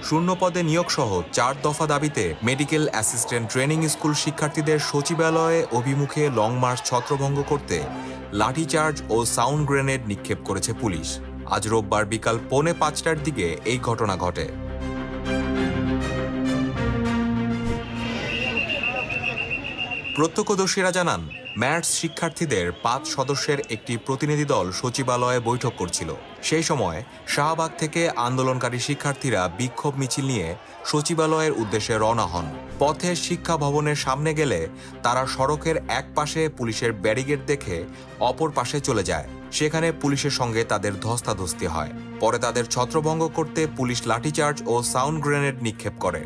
শূন্য পদে নিয়োগসহ 4 দফা দাবিতে মেডিকেল অ্যাসিস্ট্যান্ট ট্রেনিং স্কুল শিক্ষার্থীদের সচিবালয়ে অভিমুখে লং মার্চ ছত্রভঙ্গ করতে লাঠিচার্জ ও সাউন্ড গ্রেনেড নিক্ষেপ করেছে পুলিশ। আজ রোববার বিকাল 4:45টার দিকে এই ঘটনা ঘটে। প্রত্যক্ষদর্শীরা জানান, ম্যাটস শিক্ষার্থীদের 5 সদস্যের একটি প্রতিনিধি দল সচিবালয়ে বৈঠক করছিল। সেই সময় শাহবাগ থেকে আন্দোলনকারী শিক্ষার্থীরা বিক্ষোভ মিছিল নিয়ে সচিবালয়ের উদ্দেশ্যে রওনা হন। পথে শিক্ষা ভবনের সামনে গেলে তারা সড়কের এক পাশে পুলিশের ব্যারিকেড দেখে অপর পাশে চলে যায়। সেখানে পুলিশের সঙ্গে তাদের ধস্তাধস্তি হয়। পরে তাদের ছত্রভঙ্গ করতে পুলিশ লাঠিচার্জ ও সাউন্ড গ্রেনেড নিক্ষেপ করে।